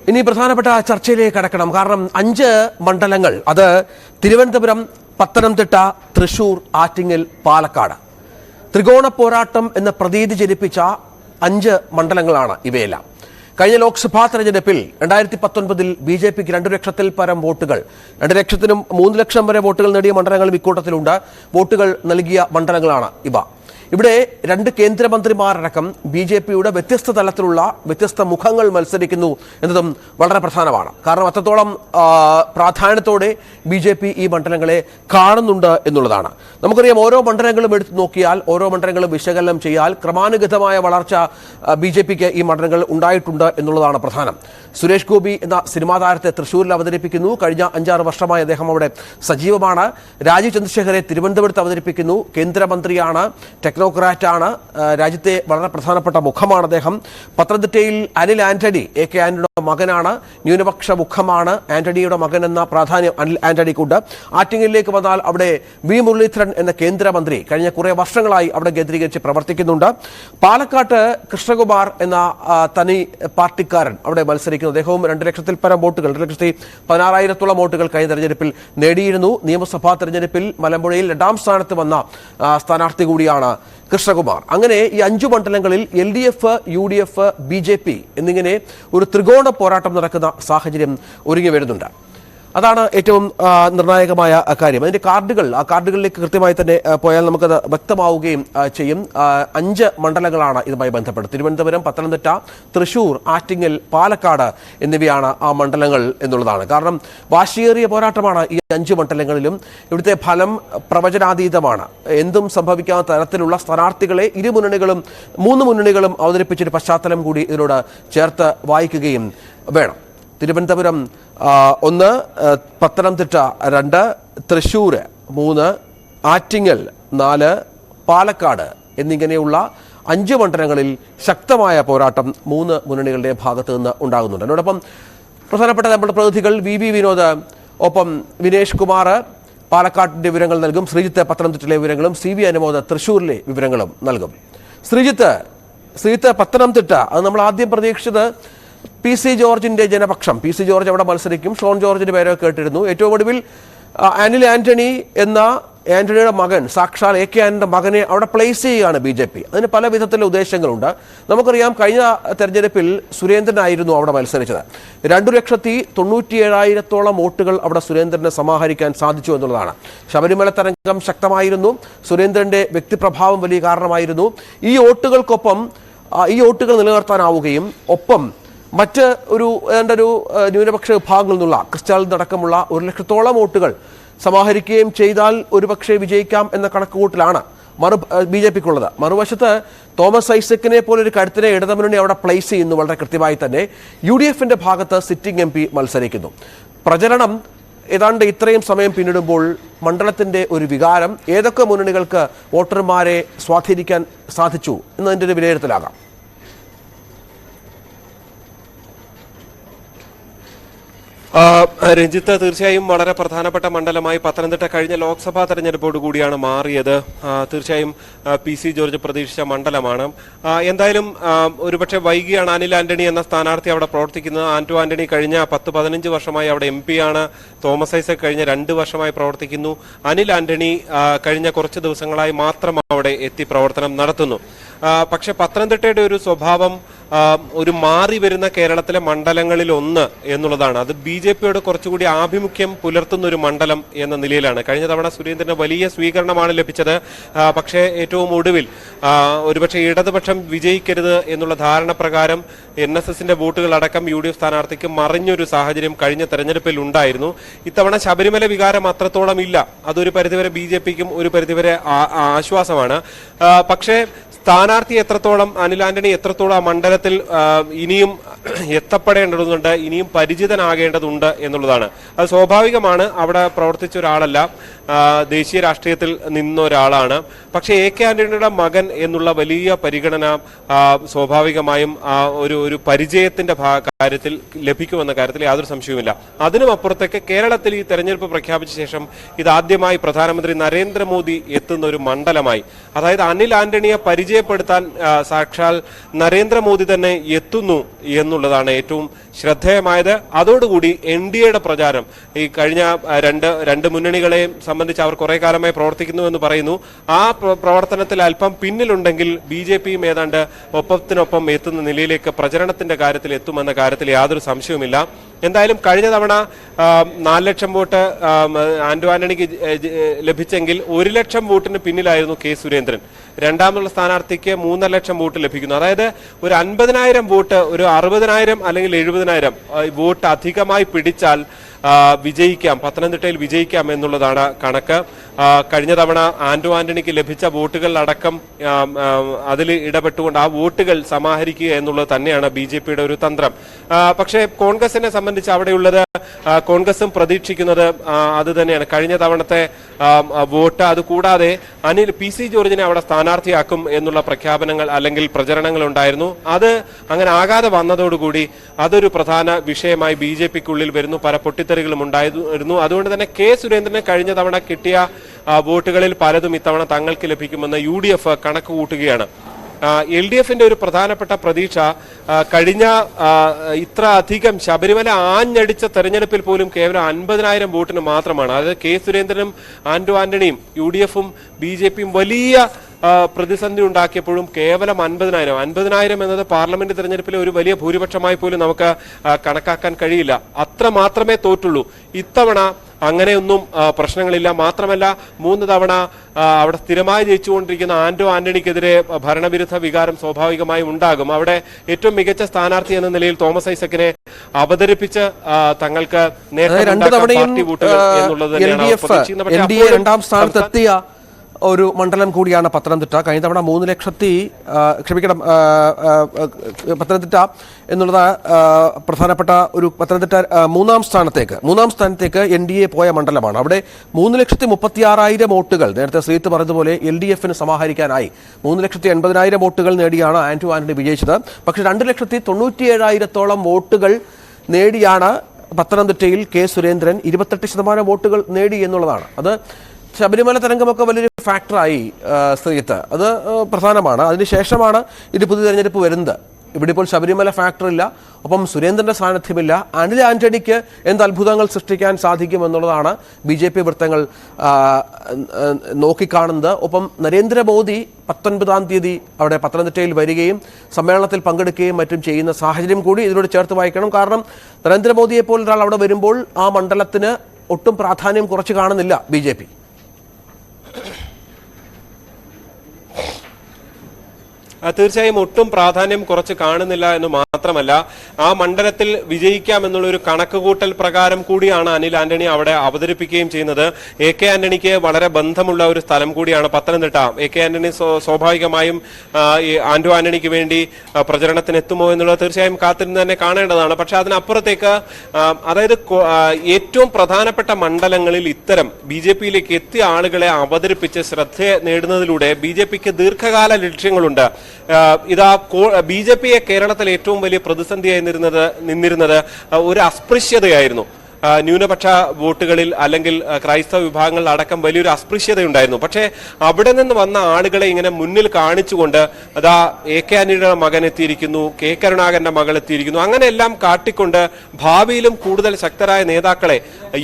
ഇനി പ്രധാനപ്പെട്ട ചർച്ചയിലേക്ക് കടക്കണം. കാരണം 5 മണ്ഡലങ്ങൾ, അത് തിരുവനന്തപുരം, പത്തനംതിട്ട, തൃശൂർ, ആറ്റിങ്ങൽ, പാലക്കാട്, ത്രികോണ പോരാട്ടം എന്ന പ്രതീതി ജനിപ്പിച്ച 5 മണ്ഡലങ്ങളാണ് ഇവയെല്ലാം. കഴിഞ്ഞ ലോക്സഭാ തെരഞ്ഞെടുപ്പിൽ 2019 BJPക്ക് 2 ലക്ഷത്തിൽ പരം വോട്ടുകൾ, 2 ലക്ഷത്തിനും 3 ലക്ഷം വരെ വോട്ടുകൾ നേടിയ മണ്ഡലങ്ങളും ഇക്കൂട്ടത്തിലുണ്ട്. വോട്ടുകൾ നൽകിയ മണ്ഡലങ്ങളാണ് ഇവ. ഇവിടെ 2 കേന്ദ്രമന്ത്രിമാരടക്കം BJPയുടെ വ്യത്യസ്ത തലത്തിലുള്ള വ്യത്യസ്ത മുഖങ്ങൾ മത്സരിക്കുന്നു എന്നതും വളരെ പ്രധാനമാണ്. കാരണം അത്രത്തോളം പ്രാധാന്യത്തോടെ BJP ഈ മണ്ഡലങ്ങളെ കാണുന്നുണ്ട് എന്നുള്ളതാണ്. നമുക്കറിയാം, ഓരോ മണ്ഡലങ്ങളും എടുത്തു നോക്കിയാൽ, ഓരോ മണ്ഡലങ്ങളും വിശകലനം ചെയ്യാൽ ക്രമാനുഗതമായ വളർച്ച BJPക്ക് ഈ മണ്ഡലങ്ങൾ ഉണ്ടായിട്ടുണ്ട് എന്നുള്ളതാണ് പ്രധാനം. സുരേഷ് ഗോപി എന്ന സിനിമാ താരത്തെ തൃശ്ശൂരിൽ അവതരിപ്പിക്കുന്നു. കഴിഞ്ഞ 5-6 വർഷമായി അദ്ദേഹം അവിടെ സജീവമാണ്. രാജീവ് ചന്ദ്രശേഖരെ തിരുവനന്തപുരത്ത് അവതരിപ്പിക്കുന്നു. കേന്ദ്രമന്ത്രിയാണ്, ടെക്നോക്രാറ്റാണ്, രാജ്യത്തെ വളരെ പ്രധാനപ്പെട്ട മുഖമാണ് അദ്ദേഹം. പത്തനംതിട്ടയിൽ അനിൽ ആന്റണി, AK ആന്റണിയുടെ മകനാണ്, ന്യൂനപക്ഷ മുഖമാണ്. ആന്റണിയുടെ മകൻ എന്ന പ്രാധാന്യം അനിൽ ആന്റണിക്കുണ്ട്. ആറ്റിങ്ങലിലേക്ക് വന്നാൽ അവിടെ വി മുരളീധരൻ എന്ന കേന്ദ്രമന്ത്രി കഴിഞ്ഞ കുറേ വർഷങ്ങളായി അവിടെ കേന്ദ്രീകരിച്ച് പ്രവർത്തിക്കുന്നുണ്ട്. പാലക്കാട്ട് കൃഷ്ണകുമാർ എന്ന തനി പാർട്ടിക്കാരൻ അവിടെ മത്സരിക്കുന്നു. അദ്ദേഹവും 2 ലക്ഷത്തിൽ പരം വോട്ടുകൾ, 2,16,000 വോട്ടുകൾ കഴിഞ്ഞ തെരഞ്ഞെടുപ്പിൽ നേടിയിരുന്നു. നിയമസഭാ തെരഞ്ഞെടുപ്പിൽ മലമ്പുഴയിൽ 2ാം സ്ഥാനത്ത് വന്ന സ്ഥാനാർത്ഥി കൂടിയാണ് കൃഷ്ണകുമാർ. അങ്ങനെ ഈ 5 മണ്ഡലങ്ങളിൽ LDF, UDF, BJP എന്നിങ്ങനെ ഒരു ത്രികോണ പോരാട്ടം നടക്കുന്ന സാഹചര്യം ഒരുങ്ങി വരുന്നുണ്ട്. അതാണ് ഏറ്റവും നിർണായകമായ കാര്യം. അതിൻ്റെ കാർഡുകൾ, ആ കാർഡുകളിലേക്ക് കൃത്യമായി തന്നെ പോയാൽ നമുക്കത് വ്യക്തമാവുകയും ചെയ്യും. 5 മണ്ഡലങ്ങളാണ് ഇതുമായി ബന്ധപ്പെട്ട്. തിരുവനന്തപുരം, പത്തനംതിട്ട, തൃശൂർ, ആറ്റിങ്ങൽ, പാലക്കാട് എന്നിവയാണ് ആ മണ്ഡലങ്ങൾ എന്നുള്ളതാണ്. കാരണം വാശിയേറിയ പോരാട്ടമാണ് ഈ 5 മണ്ഡലങ്ങളിലും. ഇവിടുത്തെ ഫലം പ്രവചനാതീതമാണ്. എന്തും സംഭവിക്കാവുന്ന തരത്തിലുള്ള സ്ഥാനാർത്ഥികളെ 3 മുന്നണികളും അവതരിപ്പിച്ചൊരു പശ്ചാത്തലം കൂടി ഇതിനോട് ചേർത്ത് വായിക്കുകയും വേണം. തിരുവനന്തപുരം 1, പത്തനംതിട്ട 2, തൃശ്ശൂർ 3, ആറ്റിങ്ങൽ 4, പാലക്കാട് എന്നിങ്ങനെയുള്ള 5 മണ്ഡലങ്ങളിൽ ശക്തമായ പോരാട്ടം 3 മുന്നണികളുടെ ഭാഗത്തു നിന്ന് ഉണ്ടാകുന്നുണ്ട്. അതോടൊപ്പം പ്രധാനപ്പെട്ട നമ്മുടെ പ്രതിനിധികൾ VV വിനോദ്, ഒപ്പം വിനേഷ് കുമാർ പാലക്കാടിൻ്റെ വിവരങ്ങൾ നൽകും. ശ്രീജിത്ത് പത്തനംതിട്ടയിലെ വിവരങ്ങളും CV അനുമോദ് തൃശ്ശൂരിലെ വിവരങ്ങളും നൽകും. ശ്രീജിത്ത് പത്തനംതിട്ട, അത് നമ്മൾ ആദ്യം പ്രതീക്ഷിച്ചത് PC ജോർജിന്റെ ജനപക്ഷം, PC ജോർജ് അവിടെ മത്സരിക്കും. ഷോൺ ജോർജിന്റെ പേരൊക്കെ കേട്ടിരുന്നു. ഏറ്റവും ഒടുവിൽ അനിൽ ആന്റണി എന്ന ആന്റണിയുടെ മകൻ, സാക്ഷാൽ AK ആന്റണിയുടെ മകനെ അവിടെ പ്ലേസ് ചെയ്യുകയാണ് BJP. അതിന് പല വിധത്തിലുള്ള ഉദ്ദേശങ്ങളുണ്ട്. നമുക്കറിയാം, കഴിഞ്ഞ തെരഞ്ഞെടുപ്പിൽ സുരേന്ദ്രനായിരുന്നു അവിടെ മത്സരിച്ചത്. 2,97,000 വോട്ടുകൾ അവിടെ സുരേന്ദ്രന് സമാഹരിക്കാൻ സാധിച്ചു എന്നുള്ളതാണ്. ശബരിമല തരംഗം ശക്തമായിരുന്നു. സുരേന്ദ്രന്റെ വ്യക്തിപ്രഭാവം വലിയ കാരണമായിരുന്നു. ഈ വോട്ടുകൾ നിലനിർത്താനാവുകയും ഒപ്പം മറ്റ് ഒരു ന്യൂനപക്ഷ വിഭാഗങ്ങളിൽ നിന്നുള്ള ക്രിസ്ത്യാനിൽ നിന്നടക്കമുള്ള 1 ലക്ഷത്തോളം വോട്ടുകൾ സമാഹരിക്കുകയും ചെയ്താൽ ഒരുപക്ഷെ വിജയിക്കാം എന്ന കണക്കുകൂട്ടലാണ് BJPക്കുള്ളത്. മറുവശത്ത് തോമസ് ഐസക്കിനെ പോലൊരു കരുത്തിനെ ഇടതുമുന്നണി അവിടെ പ്ലേസ് ചെയ്യുന്നു വളരെ കൃത്യമായി തന്നെ. UDFന്റെ ഭാഗത്ത് സിറ്റിംഗ് MP മത്സരിക്കുന്നു. പ്രചരണം ഏതാണ്ട് ഇത്രയും സമയം പിന്നിടുമ്പോൾ മണ്ഡലത്തിന്റെ ഒരു വികാരം, ഏതൊക്കെ മുന്നണികൾക്ക് വോട്ടർമാരെ സ്വാധീനിക്കാൻ സാധിച്ചു എന്നതിൻ്റെ ഒരു വിലയിരുത്തലാകാം. രഞ്ജിത്ത്, തീർച്ചയായും വളരെ പ്രധാനപ്പെട്ട മണ്ഡലമായി പത്തനംതിട്ട കഴിഞ്ഞ ലോക്സഭാ തെരഞ്ഞെടുപ്പോട് കൂടിയാണ് മാറിയത്. തീർച്ചയായും PC ജോർജ് പ്രതീക്ഷിച്ച മണ്ഡലമാണ്. എന്തായാലും ഒരുപക്ഷെ വൈകിയാണ് അനിൽ ആന്റണി എന്ന സ്ഥാനാർത്ഥി അവിടെ പ്രവർത്തിക്കുന്നത്. ആന്റണി കഴിഞ്ഞ 10-15 വർഷമായി അവിടെ MP ആണ്. തോമസ് ഐസക് കഴിഞ്ഞ 2 വർഷമായി പ്രവർത്തിക്കുന്നു. അനിൽ ആന്റണി കഴിഞ്ഞ കുറച്ച് ദിവസങ്ങളായി മാത്രം അവിടെ എത്തി പ്രവർത്തനം നടത്തുന്നു. പക്ഷെ പത്തനംതിട്ടയുടെ ഒരു സ്വഭാവം ഒരു മാറി വരുന്ന കേരളത്തിലെ മണ്ഡലങ്ങളിൽ ഒന്ന് എന്നുള്ളതാണ്. അത് BJPയോട് കുറച്ചുകൂടി ആഭിമുഖ്യം പുലർത്തുന്ന ഒരു മണ്ഡലം എന്ന നിലയിലാണ്. കഴിഞ്ഞ തവണ സുരേന്ദ്രന് വലിയ സ്വീകരണമാണ് ലഭിച്ചത്. പക്ഷേ ഏറ്റവും ഒടുവിൽ ഒരുപക്ഷെ ഇടതുപക്ഷം വിജയിക്കരുത് എന്നുള്ള ധാരണ പ്രകാരം NSSന്റെ വോട്ടുകൾ അടക്കം UDF സ്ഥാനാർത്ഥിക്ക് മറിഞ്ഞൊരു സാഹചര്യം കഴിഞ്ഞ തെരഞ്ഞെടുപ്പിൽ ഉണ്ടായിരുന്നു. ഇത്തവണ ശബരിമല വികാരം അത്രത്തോളം ഇല്ല. അതൊരു പരിധിവരെ BJPക്കും ഒരു പരിധിവരെ ആശ്വാസമാണ്. പക്ഷേ സ്ഥാനാർത്ഥി എത്രത്തോളം, അനിൽ ആന്റണി എത്രത്തോളം ആ മണ്ഡലത്തിൽ ഇനിയും എത്തപ്പെടേണ്ടതുണ്ട്, ഇനിയും പരിചിതനാകേണ്ടതുണ്ട് എന്നുള്ളതാണ്. അത് സ്വാഭാവികമാണ്. അവിടെ പ്രവർത്തിച്ച ഒരാളല്ല, ദേശീയ രാഷ്ട്രീയത്തിൽ നിന്ന ഒരാളാണ്. പക്ഷേ AK ആന്റണിയുടെ മകൻ എന്നുള്ള വലിയ പരിഗണന സ്വാഭാവികമായും ഒരു പരിചയത്തിന്റെ കാര്യത്തിൽ ലഭിക്കുമെന്ന കാര്യത്തിൽ യാതൊരു സംശയവുമില്ല. അതിനും അപ്പുറത്തേക്ക് കേരളത്തിൽ ഈ തെരഞ്ഞെടുപ്പ് പ്രഖ്യാപിച്ച ശേഷം ഇതാദ്യമായി പ്രധാനമന്ത്രി നരേന്ദ്രമോദി എത്തുന്ന ഒരു മണ്ഡലമായി, അതായത് അനിൽ ആന്റണിയെ പരിചയപ്പെടുത്താൻ സാക്ഷാൽ നരേന്ദ്രമോദി തന്നെ എത്തുന്നു എന്നുള്ളതാണ് ഏറ്റവും ശ്രദ്ധേയമായത്. അതോടുകൂടി NDAയുടെ പ്രചാരം ഈ കഴിഞ്ഞ രണ്ട് മുന്നണികളെയും സംബന്ധിച്ച് അവർ കുറെ കാലമായി പ്രവർത്തിക്കുന്നു എന്ന് പറയുന്നു. ആ പ്രവർത്തനത്തിൽ അല്പം പിന്നിലുണ്ടെങ്കിൽ BJPയും ഏതാണ്ട് ഒപ്പത്തിനൊപ്പം എത്തുന്ന നിലയിലേക്ക് പ്രചരണത്തിന്റെ കാര്യത്തിൽ എത്തുമെന്ന കാര്യത്തിൽ യാതൊരു സംശയവുമില്ല. എന്തായാലും കഴിഞ്ഞ തവണ 4 ലക്ഷം വോട്ട് ആന്റോ ആന്റണിക്ക് ലഭിച്ചെങ്കിൽ 1 ലക്ഷം വോട്ടിന് പിന്നിലായിരുന്നു കെ സുരേന്ദ്രൻ. രണ്ടാമതുള്ള സ്ഥാനാർത്ഥിക്ക് 3.5 ലക്ഷം വോട്ട് ലഭിക്കുന്നു. അതായത് ഒരു 50,000 വോട്ട്, ഒരു 60,000 അല്ലെങ്കിൽ 70,000 വോട്ട് അധികമായി പിടിച്ചാൽ വിജയിക്കാം, പത്തനംതിട്ടയിൽ വിജയിക്കാം എന്നുള്ളതാണ് കണക്ക്. കഴിഞ്ഞ തവണ ആന്റോ ആന്റണിക്ക് ലഭിച്ച വോട്ടുകളിലടക്കം അതിൽ ഇടപെട്ടുകൊണ്ട് ആ വോട്ടുകൾ സമാഹരിക്കുക എന്നുള്ളത് തന്നെയാണ് BJPയുടെ ഒരു തന്ത്രം. പക്ഷേ കോൺഗ്രസിനെ സംബന്ധിച്ച് അവിടെയുള്ളത് കോൺഗ്രസും പ്രതീക്ഷിക്കുന്നത് അത് തന്നെയാണ്. കഴിഞ്ഞ തവണത്തെ വോട്ട് അതുകൂടാതെ PC ജോർജിനെ അവിടെ സ്ഥാനാർത്ഥിയാക്കും എന്നുള്ള പ്രഖ്യാപനങ്ങൾ അല്ലെങ്കിൽ പ്രചരണങ്ങൾ ഉണ്ടായിരുന്നു. അത് അങ്ങനെ ആകാതെ വന്നതോടുകൂടി അതൊരു പ്രധാന വിഷയമായി BJPക്കുള്ളിൽ വരുന്നു. പല പൊട്ടിത്തെറികളും ഉണ്ടായിരുന്നു. അതുകൊണ്ട് തന്നെ കെ സുരേന്ദ്രന് കഴിഞ്ഞ തവണ കിട്ടിയ വോട്ടുകളിൽ പലതും ഇത്തവണ തങ്ങൾക്ക് ലഭിക്കുമെന്ന് UDF കണക്ക് കൂട്ടുകയാണ്. LDFന്റെ ഒരു പ്രധാനപ്പെട്ട പ്രതീക്ഷ കഴിഞ്ഞ ഇത്ര അധികം ശബരിമല ആഞ്ഞടിച്ച തെരഞ്ഞെടുപ്പിൽ പോലും കേവലം 50,000 വോട്ടിന് മാത്രമാണ്. അതായത് കെ സുരേന്ദ്രനും ആന്റോ ആന്റണിയും UDFും BJPയും വലിയ പ്രതിസന്ധി ഉണ്ടാക്കിയപ്പോഴും കേവലം 50,000 എന്നത് പാർലമെന്റ് തെരഞ്ഞെടുപ്പിലെ ഒരു വലിയ ഭൂരിപക്ഷമായി പോലും നമുക്ക് കണക്കാക്കാൻ കഴിയില്ല. അത്ര മാത്രമേ തോറ്റുള്ളൂ. ഇത്തവണ അങ്ങനെയൊന്നും പ്രശ്നങ്ങളില്ല. മാത്രമല്ല 3 തവണ അവിടെ സ്ഥിരമായി ജയിച്ചുകൊണ്ടിരിക്കുന്ന ആന്റോ ആന്റണിക്കെതിരെ ഭരണവിരുദ്ധ വികാരം സ്വാഭാവികമായും ഉണ്ടാകും. അവിടെ ഏറ്റവും മികച്ച സ്ഥാനാർത്ഥി എന്ന നിലയിൽ തോമസ് ഐസക്കിനെ അവതരിപ്പിച്ച് തങ്ങൾക്ക് പാർട്ടി വോട്ടുകൾ എന്നുള്ളത് തന്നെയാണ്. രണ്ടാം സ്ഥാനത്തെത്തിയ ഒരു മണ്ഡലം കൂടിയാണ് പത്തനംതിട്ട. കഴിഞ്ഞ തവണ 3 ലക്ഷത്തി പത്തനംതിട്ട എന്നുള്ളത് പ്രധാനപ്പെട്ട ഒരു പത്തനംതിട്ട മൂന്നാം സ്ഥാനത്തേക്ക് NDA പോയ മണ്ഡലമാണ്. അവിടെ 3,36,000 വോട്ടുകൾ നേരത്തെ ശ്രീത്ത് പറഞ്ഞതുപോലെ LDFന് സമാഹരിക്കാനായി 3,80,000 വോട്ടുകൾ നേടിയാണ് ആന്റോ ആന്റണി വിജയിച്ചത്. പക്ഷേ 2,97,000 വോട്ടുകൾ നേടിയാണ് പത്തനംതിട്ടയിൽ കെ സുരേന്ദ്രൻ 28% വോട്ടുകൾ നേടി എന്നുള്ളതാണ്. അത് ശബരിമല തരംഗമൊക്കെ വലിയൊരു ഫാക്ടറായി സ്ത്രീത്ത്, അത് പ്രധാനമാണ്. അതിനുശേഷമാണ് ഇത് പുതിയ തെരഞ്ഞെടുപ്പ് വരുന്നത്. ഇവിടെ ഇപ്പോൾ ശബരിമല ഫാക്ടർ ഇല്ല, ഒപ്പം സുരേന്ദ്രന്റെ സാന്നിധ്യമില്ല. അനിൽ ആന്റണിക്ക് എന്ത് അത്ഭുതങ്ങൾ സൃഷ്ടിക്കാൻ സാധിക്കുമെന്നുള്ളതാണ് BJP വൃത്തങ്ങൾ നോക്കിക്കാണുന്നത്. ഒപ്പം നരേന്ദ്രമോദി 19-ാം തീയതി അവിടെ പത്തനംതിട്ടയിൽ വരികയും സമ്മേളനത്തിൽ പങ്കെടുക്കുകയും മറ്റും ചെയ്യുന്ന സാഹചര്യം കൂടി ഇതിനോട് ചേർത്ത് വായിക്കണം. കാരണം നരേന്ദ്രമോദിയെ പോലെ ഒരാൾ അവിടെ വരുമ്പോൾ ആ മണ്ഡലത്തിന് ഒട്ടും പ്രാധാന്യം കുറച്ച് കാണുന്നില്ല BJP. തീർച്ചയായും ഒട്ടും പ്രാധാന്യം കുറച്ച് കാണുന്നില്ല എന്ന് മാത്രമല്ല ആ മണ്ഡലത്തിൽ വിജയിക്കാമെന്നുള്ള ഒരു കണക്കുകൂട്ടൽ പ്രകാരം കൂടിയാണ് അനിൽ ആന്റണി അവിടെ അവതരിപ്പിക്കുകയും ചെയ്യുന്നത്. AK ആന്റണിക്ക് വളരെ ബന്ധമുള്ള ഒരു സ്ഥലം കൂടിയാണ് പത്തനംതിട്ട. AK ആന്റണി സ്വാഭാവികമായും ആന്റോ ആന്റണിക്ക് വേണ്ടി പ്രചരണത്തിന് എത്തുമോ എന്നുള്ളത് തീർച്ചയായും കാത്തിരുന്ന് തന്നെ കാണേണ്ടതാണ്. പക്ഷെ അതിനപ്പുറത്തേക്ക് അതായത് ഏറ്റവും പ്രധാനപ്പെട്ട മണ്ഡലങ്ങളിൽ ഇത്തരം BJPയിലേക്ക് എത്തിയ ആളുകളെ അവതരിപ്പിച്ച് ശ്രദ്ധ നേടുന്നതിലൂടെ BJPക്ക് ദീർഘകാല ലക്ഷ്യങ്ങളുണ്ട്. ഇതാ BJPയെ കേരളത്തിൽ ഏറ്റവും വലിയ പ്രതിസന്ധിയായി നിന്നിരുന്നത് ഒരു അസ്പൃശ്യതയായിരുന്നു. ന്യൂനപക്ഷ വോട്ടുകളിൽ അല്ലെങ്കിൽ ക്രൈസ്തവ വിഭാഗങ്ങളിൽ അടക്കം വലിയൊരു അസ്പൃശ്യതയുണ്ടായിരുന്നു. പക്ഷേ അവിടെ നിന്ന് വന്ന ആളുകളെ ഇങ്ങനെ മുന്നിൽ കാണിച്ചുകൊണ്ട് അതാ AK ആന്റണിയുടെ മകൻ എത്തിയിരിക്കുന്നു, K കരുണാകരന്റെ മകൾ എത്തിയിരിക്കുന്നു, അങ്ങനെയെല്ലാം കാട്ടിക്കൊണ്ട് ഭാവിയിലും കൂടുതൽ ശക്തരായ നേതാക്കളെ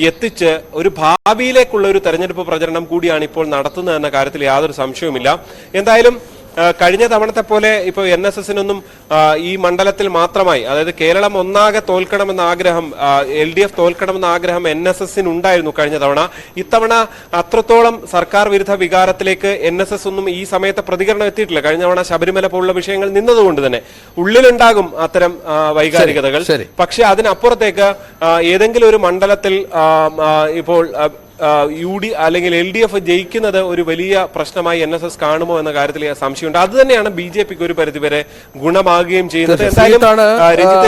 എത്തിച്ച് ഒരു ഭാവിയിലേക്കുള്ള ഒരു തെരഞ്ഞെടുപ്പ് പ്രചരണം കൂടിയാണ് ഇപ്പോൾ നടത്തുന്നത് എന്ന കാര്യത്തിൽ യാതൊരു സംശയവുമില്ല. എന്തായാലും കഴിഞ്ഞ തവണത്തെ പോലെ ഇപ്പോൾ NSSനൊന്നും ഈ മണ്ഡലത്തിൽ മാത്രമായി, അതായത് കേരളം ഒന്നാകെ തോൽക്കണമെന്ന ആഗ്രഹം, LDF തോൽക്കണമെന്ന ആഗ്രഹം NSSന് ഉണ്ടായിരുന്നു കഴിഞ്ഞ തവണ. ഇത്തവണ അത്രത്തോളം സർക്കാർ വിരുദ്ധ വികാരത്തിലേക്ക് NSS ഒന്നും ഈ സമയത്ത് പ്രതികരണം എത്തിയിട്ടില്ല. കഴിഞ്ഞ തവണ ശബരിമല പോലുള്ള വിഷയങ്ങൾ നിന്നതുകൊണ്ട് തന്നെ ഉള്ളിലുണ്ടാകും അത്തരം വൈകാരികതകൾ. പക്ഷെ അതിനപ്പുറത്തേക്ക് ഏതെങ്കിലും ഒരു മണ്ഡലത്തിൽ ഇപ്പോൾ അല്ലെങ്കിൽ LDF ജയിക്കുന്നത് ഒരു വലിയ പ്രശ്നമായി NSS കാണുമോ എന്ന കാര്യത്തിൽ സംശയമുണ്ട്. അത് തന്നെയാണ് BJPക്ക് ഒരു പരിധിവരെ ഗുണമാകുകയും ചെയ്യുന്നത്. എന്തായാലും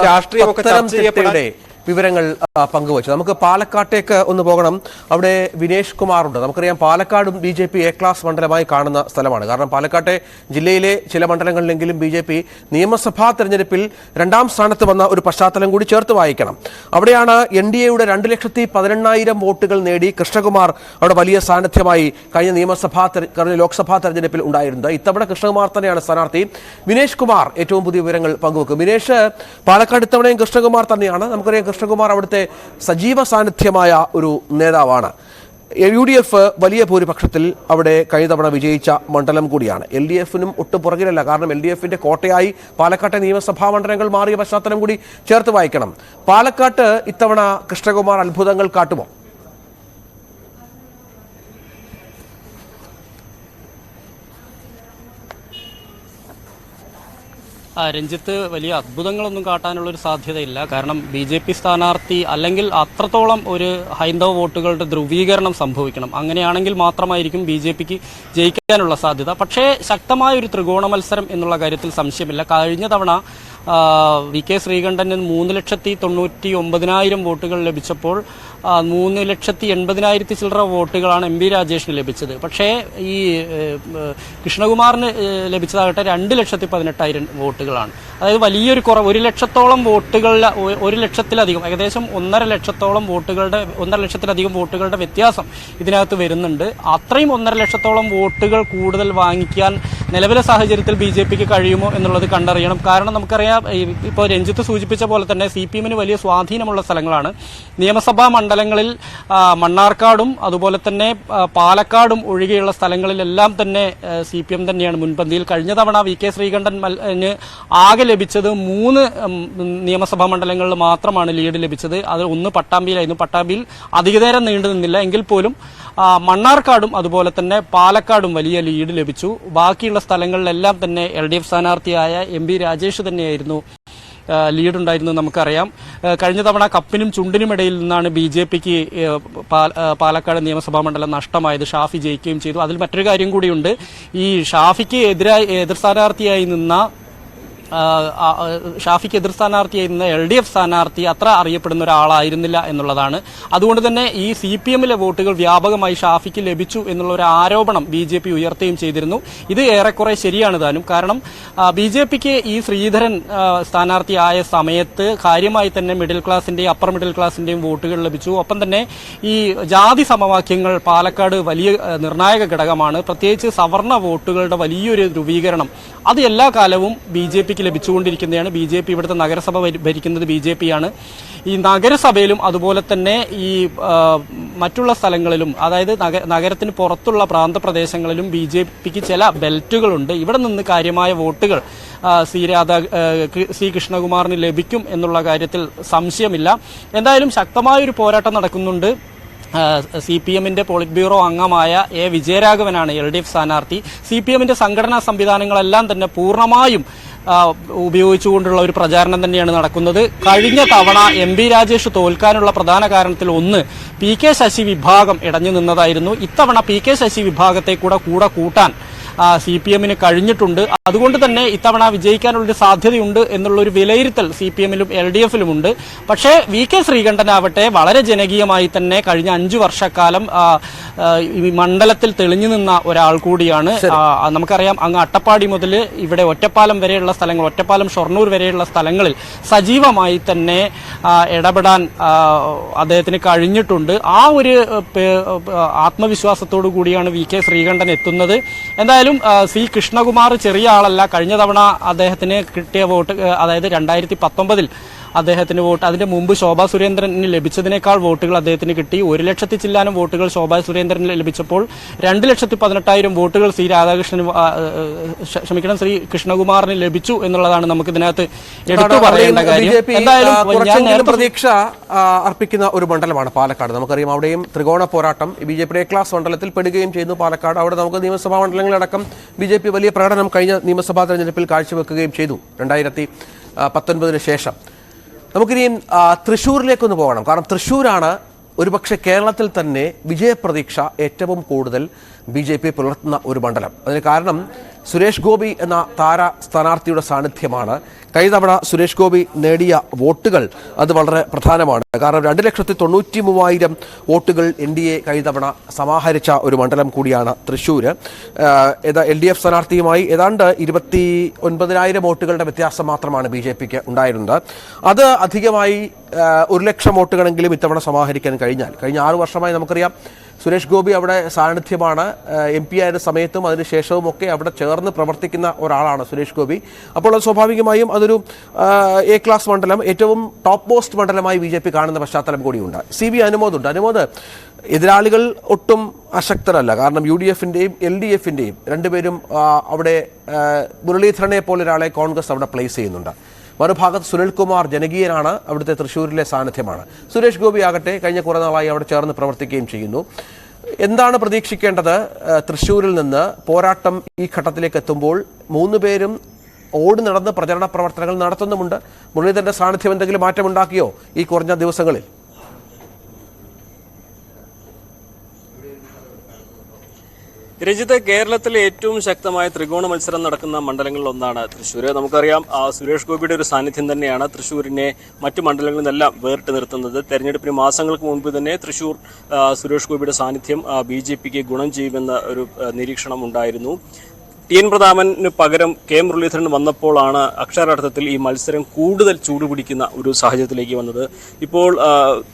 രാഷ്ട്രീയമൊക്കെ ചർച്ച ചെയ്യപ്പെടാൻ വിവരങ്ങൾ പങ്കുവച്ചു. നമുക്ക് പാലക്കാട്ടേക്ക് ഒന്ന് പോകണം. അവിടെ വിനേഷ് കുമാറുണ്ട്. നമുക്കറിയാം പാലക്കാടും BJP എ ക്ലാസ് മണ്ഡലമായി കാണുന്ന സ്ഥലമാണ്. കാരണം പാലക്കാട്ടെ ജില്ലയിലെ ചില മണ്ഡലങ്ങളിലെങ്കിലും BJP നിയമസഭാ തെരഞ്ഞെടുപ്പിൽ 2ാം സ്ഥാനത്ത് വന്ന ഒരു പശ്ചാത്തലം കൂടി ചേർത്ത് വായിക്കണം. അവിടെയാണ് NDAയുടെ 2,18,000 വോട്ടുകൾ നേടി കൃഷ്ണകുമാർ അവിടെ വലിയ സാന്നിധ്യമായി കഴിഞ്ഞ ലോക്സഭാ തെരഞ്ഞെടുപ്പിൽ ഉണ്ടായിരുന്നത്. ഇത്തവണ കൃഷ്ണകുമാർ തന്നെയാണ് സ്ഥാനാർത്ഥി. വിനേഷ് കുമാർ ഏറ്റവും പുതിയ വിവരങ്ങൾ പങ്കുവെക്കും. വിനേഷ്, പാലക്കാട് ഇത്തവണയും കൃഷ്ണകുമാർ തന്നെയാണ്. നമുക്കറിയാം കൃഷ്ണകുമാർ അവിടുത്തെ സജീവ സാന്നിധ്യമായ ഒരു നേതാവാണ്. UDF വലിയ ഭൂരിപക്ഷത്തിൽ അവിടെ കഴിഞ്ഞ തവണ വിജയിച്ച മണ്ഡലം കൂടിയാണ്. LDFനും ഒട്ടും പുറകിലല്ല. കാരണം LDFന്റെ കോട്ടയായി പാലക്കാട്ടെ നിയമസഭാ മണ്ഡലങ്ങൾ മാറിയ പശ്ചാത്തലം കൂടി ചേർത്ത് വായിക്കണം. പാലക്കാട്ട് ഇത്തവണ കൃഷ്ണകുമാർ അത്ഭുതങ്ങൾ കാട്ടുമോ? രഞ്ജിത്ത്, വലിയ അത്ഭുതങ്ങളൊന്നും കാട്ടാനുള്ളൊരു സാധ്യതയില്ല. കാരണം BJP സ്ഥാനാർത്ഥി അല്ലെങ്കിൽ അത്രത്തോളം ഒരു ഹൈന്ദവ വോട്ടുകളുടെ ധ്രുവീകരണം സംഭവിക്കണം. അങ്ങനെയാണെങ്കിൽ മാത്രമായിരിക്കും BJPക്ക് ജയിക്കാനുള്ള സാധ്യത. പക്ഷേ ശക്തമായ ഒരു ത്രികോണ മത്സരം എന്നുള്ള കാര്യത്തിൽ സംശയമില്ല. കഴിഞ്ഞ തവണ VK ശ്രീകണ്ഠന് 3,99,000 വോട്ടുകൾ ലഭിച്ചപ്പോൾ 3,80,000 ചില്ലറ വോട്ടുകളാണ് MB രാജേഷിന് ലഭിച്ചത്. പക്ഷേ ഈ കൃഷ്ണകുമാറിന് ലഭിച്ചതാകട്ടെ 2,18,000 വോട്ടുകളാണ്. അതായത് വലിയൊരു കുറവ്. 1 ലക്ഷത്തോളം വോട്ടുകളുടെ 1 ലക്ഷത്തിലധികം, ഏകദേശം 1.5 ലക്ഷത്തോളം വോട്ടുകളുടെ 1.5 ലക്ഷത്തിലധികം വോട്ടുകളുടെ വ്യത്യാസം ഇതിനകത്ത് വരുന്നുണ്ട്. അത്രയും 1.5 ലക്ഷത്തോളം വോട്ടുകൾ കൂടുതൽ വാങ്ങിക്കാൻ നിലവിലെ സാഹചര്യത്തിൽ BJPക്ക് കഴിയുമോ എന്നുള്ളത് കണ്ടറിയണം. കാരണം നമുക്കറിയാം, ഇപ്പോൾ രഞ്ജിത്ത് സൂചിപ്പിച്ച പോലെ തന്നെ CPMന് വലിയ സ്വാധീനമുള്ള സ്ഥലങ്ങളാണ്. നിയമസഭാ മണ്ഡലങ്ങളിൽ മണ്ണാർക്കാടും അതുപോലെ തന്നെ പാലക്കാടും ഒഴികെയുള്ള സ്ഥലങ്ങളിലെല്ലാം തന്നെ CPM തന്നെയാണ് മുൻപന്തിയിൽ. കഴിഞ്ഞ തവണ VK ശ്രീകണ്ഠന് ആകെ ലഭിച്ചത് 3 നിയമസഭാ മണ്ഡലങ്ങളിൽ മാത്രമാണ് ലീഡ് ലഭിച്ചത്. അത് ഒന്ന് പട്ടാമ്പിയിലായിരുന്നു. പട്ടാമ്പിയിൽ അധികനേരം നീണ്ടു നിന്നില്ല. എങ്കിൽ പോലും മണ്ണാർക്കാടും അതുപോലെ തന്നെ പാലക്കാടും വലിയ ലീഡ് ലഭിച്ചു. ബാക്കിയുള്ള സ്ഥലങ്ങളിലെല്ലാം തന്നെ LDF സ്ഥാനാർത്ഥിയായ MB രാജേഷ് തന്നെയായിരുന്നു ലീഡുണ്ടായിരുന്നു. നമുക്കറിയാം, കഴിഞ്ഞ തവണ കപ്പിനും ചുണ്ടിനുമിടയിൽ നിന്നാണ് BJPക്ക് പാലക്കാട് നിയമസഭാ മണ്ഡലം നഷ്ടമായത്. ഷാഫി ജയിക്കുകയും ചെയ്തു. അതിൽ മറ്റൊരു കാര്യം കൂടിയുണ്ട്. ഈ ഷാഫിക്ക് എതിർ സ്ഥാനാർത്ഥിയായി നിന്ന LDF സ്ഥാനാർത്ഥി അത്ര അറിയപ്പെടുന്ന ഒരാളായിരുന്നില്ല എന്നുള്ളതാണ്. അതുകൊണ്ട് തന്നെ ഈ CPMലെ വോട്ടുകൾ വ്യാപകമായി ഷാഫിക്ക് ലഭിച്ചു എന്നുള്ള ഒരു ആരോപണം BJP ഉയർത്തുകയും ചെയ്തിരുന്നു. ഇത് ഏറെക്കുറെ ശരിയാണ് താനും. കാരണം BJPക്ക് ഈ ശ്രീധരൻ സ്ഥാനാർത്ഥിയായ സമയത്ത് കാര്യമായി തന്നെ മിഡിൽ ക്ലാസിന്റെയും അപ്പർ മിഡിൽ ക്ലാസിന്റെയും വോട്ടുകൾ ലഭിച്ചു. ഒപ്പം തന്നെ ഈ ജാതി സമവാക്യങ്ങൾ പാലക്കാട് വലിയ നിർണായക ഘടകമാണ്. പ്രത്യേകിച്ച് സവർണ വോട്ടുകളുടെ വലിയൊരു ധ്രുവീകരണം അത് എല്ലാ കാലവും BJPക്ക് ലഭിച്ചുകൊണ്ടിരിക്കുന്നതാണ്. BJP ഇവിടുത്തെ നഗരസഭ ഭരിക്കുന്നത് BJPയാണ്. ഈ നഗരസഭയിലും അതുപോലെ തന്നെ ഈ മറ്റുള്ള സ്ഥലങ്ങളിലും, അതായത് നഗരത്തിന് പുറത്തുള്ള പ്രാന്തപ്രദേശങ്ങളിലും BJPക്ക് ചില ബെൽറ്റുകളുണ്ട്. ഇവിടെ നിന്ന് കാര്യമായ വോട്ടുകൾ C കൃഷ്ണകുമാറിന് ലഭിക്കും എന്നുള്ള കാര്യത്തിൽ സംശയമില്ല. എന്തായാലും ശക്തമായൊരു പോരാട്ടം നടക്കുന്നുണ്ട്. CPMന്റെ പോളിറ്റ് ബ്യൂറോ അംഗമായ A വിജയരാഘവനാണ് LDF സ്ഥാനാർത്ഥി. CPMന്റെ സംഘടനാ സംവിധാനങ്ങളെല്ലാം തന്നെ പൂർണ്ണമായും ഉപയോഗിച്ചുകൊണ്ടുള്ള ഒരു പ്രചാരണം തന്നെയാണ് നടക്കുന്നത്. കഴിഞ്ഞ തവണ MB രാജേഷ് തോൽക്കാനുള്ള പ്രധാന കാരണത്തിൽ ഒന്ന് PK ശശി വിഭാഗം ഇടഞ്ഞു നിന്നതായിരുന്നു. ഇത്തവണ PK ശശി വിഭാഗത്തെ കൂടെ കൂട്ടാൻ CPMന് കഴിഞ്ഞിട്ടുണ്ട്. അതുകൊണ്ട് തന്നെ ഇത്തവണ വിജയിക്കാനുള്ളൊരു സാധ്യതയുണ്ട് എന്നുള്ളൊരു വിലയിരുത്തൽ CPMലും LDFലുമുണ്ട്. പക്ഷേ VK ശ്രീകണ്ഠനാവട്ടെ വളരെ ജനകീയമായി തന്നെ കഴിഞ്ഞ 5 വർഷക്കാലം ഈ മണ്ഡലത്തിൽ തെളിഞ്ഞു നിന്ന ഒരാൾ കൂടിയാണ്. നമുക്കറിയാം, അങ്ങ് അട്ടപ്പാടി മുതൽ ഇവിടെ ഒറ്റപ്പാലം വരെയുള്ള സ്ഥലങ്ങൾ, ഒറ്റപ്പാലം ഷൊർണൂർ വരെയുള്ള സ്ഥലങ്ങളിൽ സജീവമായി തന്നെ ഇടപെടാൻ അദ്ദേഹത്തിന് കഴിഞ്ഞിട്ടുണ്ട്. ആ ഒരു ആത്മവിശ്വാസത്തോടു കൂടിയാണ് VK ശ്രീകണ്ഠൻ എത്തുന്നത്. എന്തായാലും C കൃഷ്ണകുമാർ ചെറിയ ആളല്ല. കഴിഞ്ഞ തവണ അദ്ദേഹത്തിന് കിട്ടിയ വോട്ട്, അതായത് 2019 അദ്ദേഹത്തിന് വോട്ട്, അതിന്റെ മുമ്പ് ശോഭാ സുരേന്ദ്രന് ലഭിച്ചതിനേക്കാൾ വോട്ടുകൾ അദ്ദേഹത്തിന് കിട്ടി. 1 ലക്ഷത്തി ചില്ലാനും വോട്ടുകൾ ശോഭാ സുരേന്ദ്രന് ലഭിച്ചപ്പോൾ 2,18,000 വോട്ടുകൾ ശ്രീ കൃഷ്ണകുമാറിന് ലഭിച്ചു എന്നുള്ളതാണ് നമുക്ക് ഇതിനകത്ത് എടുത്തു പറയേണ്ട കാര്യം. എന്തായാലും പ്രതീക്ഷ അർപ്പിക്കുന്ന ഒരു മണ്ഡലമാണ് പാലക്കാട്. നമുക്കറിയാം, അവിടെയും ത്രികോണ പോരാട്ടം BJPയുടെ ക്ലാസ് മണ്ഡലത്തിൽ പെടുകയും ചെയ്യുന്നു പാലക്കാട്. അവിടെ നമുക്ക് നിയമസഭാ മണ്ഡലങ്ങളടക്കം BJP വലിയ പ്രകടനം കഴിഞ്ഞ നിയമസഭാ തെരഞ്ഞെടുപ്പിൽ കാഴ്ചവെക്കുകയും ചെയ്തു 2019 ശേഷം. നമുക്കിനിയും തൃശ്ശൂരിലേക്കൊന്ന് പോകണം. കാരണം തൃശ്ശൂരാണ് ഒരുപക്ഷെ കേരളത്തിൽ തന്നെ വിജയപ്രതീക്ഷ ഏറ്റവും കൂടുതൽ BJP പുലർത്തുന്ന ഒരു മണ്ഡലം. അതിന് കാരണം സുരേഷ് ഗോപി എന്ന താര സ്ഥാനാർത്ഥിയുടെ സാന്നിധ്യമാണ്. കഴിഞ്ഞ തവണ സുരേഷ് ഗോപി നേടിയ വോട്ടുകൾ അത് വളരെ പ്രധാനമാണ്. കാരണം 2,93,000 വോട്ടുകൾ NDA കഴിഞ്ഞ തവണ സമാഹരിച്ച ഒരു മണ്ഡലം കൂടിയാണ് തൃശ്ശൂർ. LDF സ്ഥാനാർത്ഥിയുമായി ഏതാണ്ട് 29,000 വോട്ടുകളുടെ വ്യത്യാസം മാത്രമാണ് BJPക്ക് ഉണ്ടായിരുന്നത്. അത് അധികമായി 1,00,000 വോട്ടുകളെങ്കിലും ഇത്തവണ സമാഹരിക്കാൻ കഴിഞ്ഞാൽ, കഴിഞ്ഞ 6 വർഷമായി നമുക്കറിയാം സുരേഷ് ഗോപി അവിടെ സാന്നിധ്യമാണ്. MP ആയിരുന്ന സമയത്തും അതിനുശേഷവും ഒക്കെ അവിടെ ചേർന്ന് പ്രവർത്തിക്കുന്ന ഒരാളാണ് സുരേഷ് ഗോപി. അപ്പോൾ അത് സ്വാഭാവികമായും അതൊരു A ക്ലാസ് മണ്ഡലം, ഏറ്റവും ടോപ്പ് മോസ്റ്റ് മണ്ഡലമായി BJP കാണുന്ന പശ്ചാത്തലം കൂടിയുണ്ട്. CB അനുമോദുണ്ട്. അനുമോദ്, എതിരാളികൾ ഒട്ടും അശക്തരല്ല. കാരണം UDF-ന്റെയും LDF-ന്റെയും രണ്ടുപേരും അവിടെ മുരളീധരനെ പോലെ ഒരാളെ കോൺഗ്രസ് അവിടെ പ്ലേസ് ചെയ്യുന്നുണ്ട്. മറുഭാഗത്ത് സുനിൽകുമാർ ജനകീയനാണ്, അവിടുത്തെ തൃശ്ശൂരിലെ സാന്നിധ്യമാണ്. സുരേഷ് ഗോപി ആകട്ടെ കഴിഞ്ഞ കുറേ നാളായി അവിടെ ചേർന്ന് പ്രവർത്തിക്കുകയും ചെയ്യുന്നു. എന്താണ് പ്രതീക്ഷിക്കേണ്ടത് തൃശ്ശൂരിൽ നിന്ന്? പോരാട്ടം ഈ ഘട്ടത്തിലേക്ക് എത്തുമ്പോൾ 3 പേരും ഓടി നടന്ന് പ്രചരണ പ്രവർത്തനങ്ങൾ നടത്തുന്നുമുണ്ട്. മുരളീധരന്റെ സാന്നിധ്യം എന്തെങ്കിലും മാറ്റമുണ്ടാക്കിയോ ഈ കുറഞ്ഞ ദിവസങ്ങളിൽ? രഞ്ജിത്ത്, കേരളത്തിലെ ഏറ്റവും ശക്തമായ ത്രികോണ മത്സരം നടക്കുന്ന മണ്ഡലങ്ങളിൽ ഒന്നാണ് തൃശ്ശൂർ. നമുക്കറിയാം സുരേഷ് ഗോപിയുടെ ഒരു സാന്നിധ്യം തന്നെയാണ് തൃശ്ശൂരിനെ മറ്റു മണ്ഡലങ്ങളിൽ നിന്നെല്ലാം വേറിട്ട് നിർത്തുന്നത്. തെരഞ്ഞെടുപ്പിന് മാസങ്ങൾക്ക് മുൻപ് തന്നെ തൃശ്ശൂർ സുരേഷ് ഗോപിയുടെ സാന്നിധ്യം BJPക്ക് ഗുണം ചെയ്യുമെന്ന ഒരു നിരീക്ഷണം ഉണ്ടായിരുന്നു. TN പ്രതാപന് പകരം K മുരളീധരൻ വന്നപ്പോഴാണ് അക്ഷരാർത്ഥത്തിൽ ഈ മത്സരം കൂടുതൽ ചൂടുപിടിക്കുന്ന ഒരു സാഹചര്യത്തിലേക്ക് വന്നത്. ഇപ്പോൾ